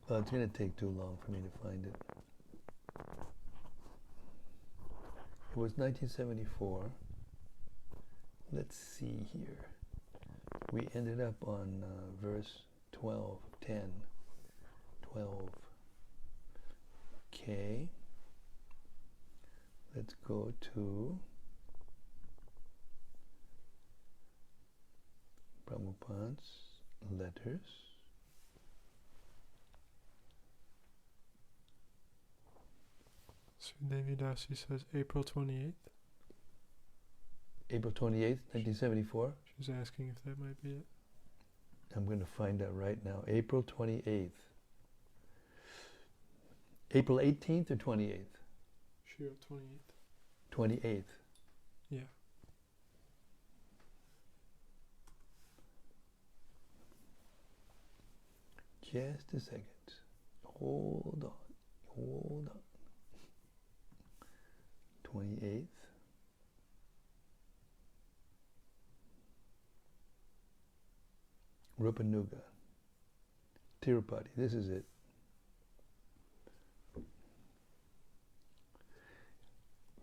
[SPEAKER 1] Well, it's going to take too long for me to find it. It was 1974. Let's see here. We ended up on verse 12, 10, 12. Okay. let's go to Prabhupada's letters.
[SPEAKER 2] So Devi Dasi says April 28th.
[SPEAKER 1] April 28th, 1974.
[SPEAKER 2] She's asking if that might be it.
[SPEAKER 1] I'm going to find out right now. April 28th. April 18th or 28th?
[SPEAKER 2] She wrote 28th.
[SPEAKER 1] 28th.
[SPEAKER 2] Yeah.
[SPEAKER 1] Just a second. Hold on. 28th. Rupanuga. Tirupati. This is it.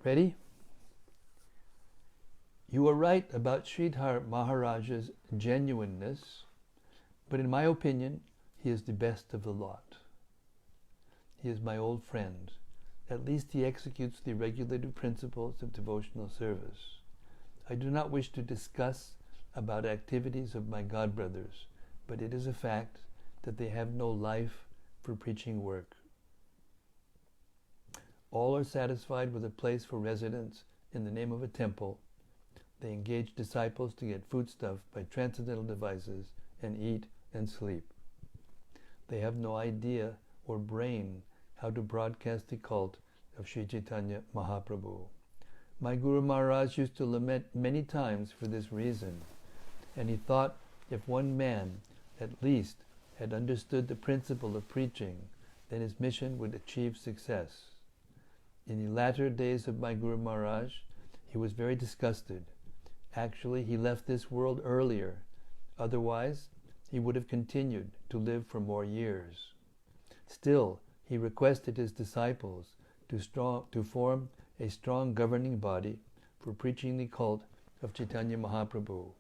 [SPEAKER 1] Ready? You are right about Sridhar Maharaja's genuineness, but in my opinion, he is the best of the lot. He is my old friend. At least he executes the regulative principles of devotional service. I do not wish to discuss about activities of my god brothers, but it is a fact that they have no life for preaching work. All are satisfied with a place for residence in the name of a temple. They engage disciples to get foodstuff by transcendental devices and eat and sleep. They have no idea or brain how to broadcast the cult of Sri Chaitanya Mahaprabhu. My Guru Maharaj used to lament many times for this reason, and he thought if one man at least had understood the principle of preaching, then his mission would achieve success. In the latter days of my Guru Maharaj, he was very disgusted. Actually, he left this world earlier. Otherwise, he would have continued to live for more years. Still, he requested his disciples to form a strong governing body for preaching the cult of Chaitanya Mahaprabhu.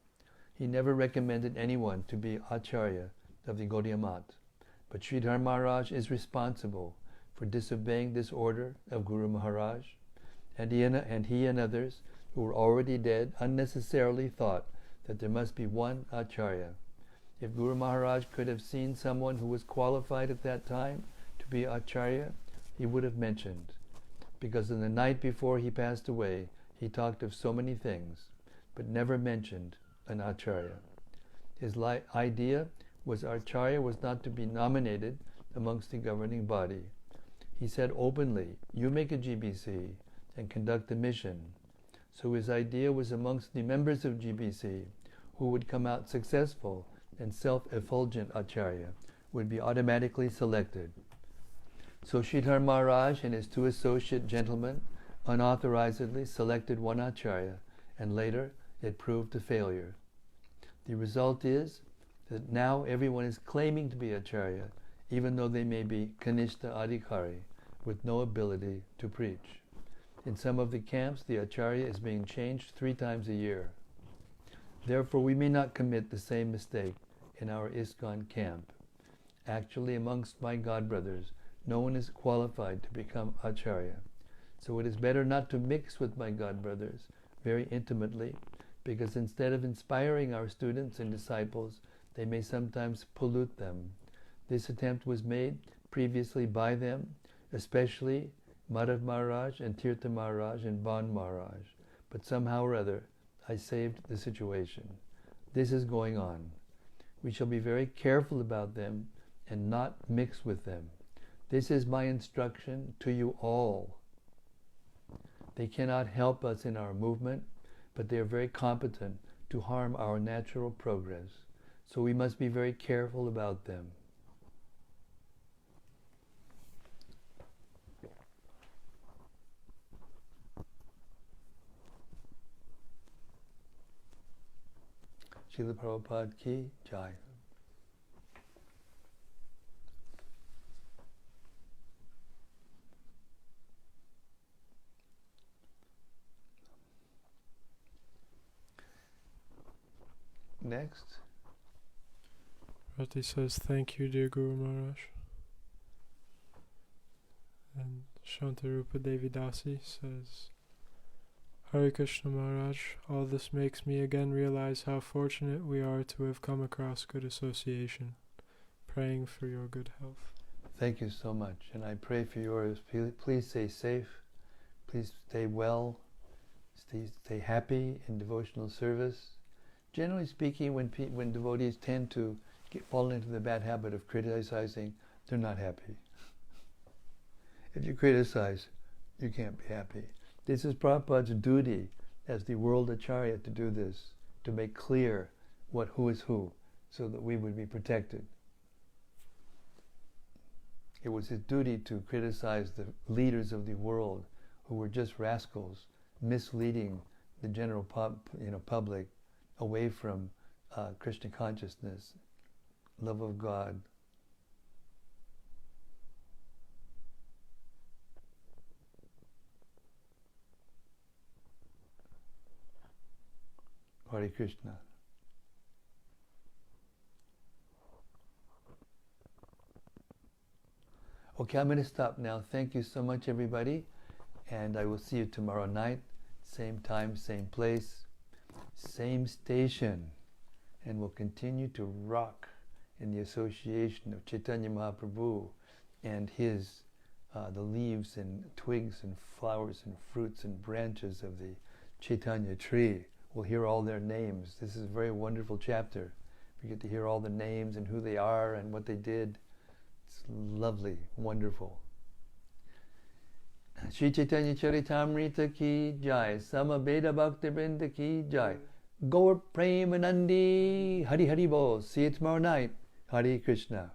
[SPEAKER 1] He never recommended anyone to be Acharya of the Gaudiya Math, but Sridhar Maharaj is responsible for disobeying this order of Guru Maharaj, and he and others who were already dead unnecessarily thought that there must be one Acharya. If Guru Maharaj could have seen someone who was qualified at that time to be Acharya, he would have mentioned, because in the night before he passed away, he talked of so many things, but never mentioned an Acharya. His idea was Acharya was not to be nominated amongst the governing body. He said openly, you make a GBC and conduct the mission. So his idea was amongst the members of GBC who would come out successful and self-effulgent Acharya would be automatically selected. So Sridhar Maharaj and his two associate gentlemen unauthorizedly selected one Acharya, and later it proved a failure. The result is that now everyone is claiming to be Acharya, even though they may be Kanishta Adhikari, with no ability to preach. In some of the camps, the Acharya is being changed 3 times a year. Therefore, we may not commit the same mistake in our ISKCON camp. Actually, amongst my god brothers, no one is qualified to become Acharya. So it is better not to mix with my god brothers very intimately, because instead of inspiring our students and disciples, they may sometimes pollute them. This attempt was made previously by them, especially Madhav Maharaj and Tirtha Maharaj and Ban Maharaj. But somehow or other, I saved the situation. This is going on. We shall be very careful about them and not mix with them. This is my instruction to you all. They cannot help us in our movement, but they are very competent to harm our natural progress. So we must be very careful about them. Srila Prabhupada ki jai. Next.
[SPEAKER 2] Rati says, thank you, dear Guru Maharaj. And Shantarupa Devi Dasi says, Hare Krishna Maharaj, all this makes me again realize how fortunate we are to have come across good association. Praying for your good health.
[SPEAKER 1] Thank you so much, and I pray for yours. Please stay safe, please stay well, stay happy in devotional service. Generally speaking, when devotees tend to fall into the bad habit of criticizing, they're not happy. If you criticize, you can't be happy. This is Prabhupada's duty as the world acharya to do this, to make clear who is who, so that we would be protected. It was his duty to criticize the leaders of the world who were just rascals, misleading the general public away from Krishna consciousness, love of God. Hare Krishna. Okay, I'm going to stop now. Thank you so much, everybody. And I will see you tomorrow night. Same time, same place, same station. And we'll continue to rock in the association of Chaitanya Mahaprabhu and his, the leaves and twigs and flowers and fruits and branches of the Chaitanya tree. We'll hear all their names. This is a very wonderful chapter. We get to hear all the names and who they are and what they did. It's lovely, wonderful. Shri Caitanya-caritämrta ki jai, Samaveda Bhakti Vrinda ki jai, Gaur Premanandi, Hari Hari Bol. See you tomorrow night. Hare Krishna.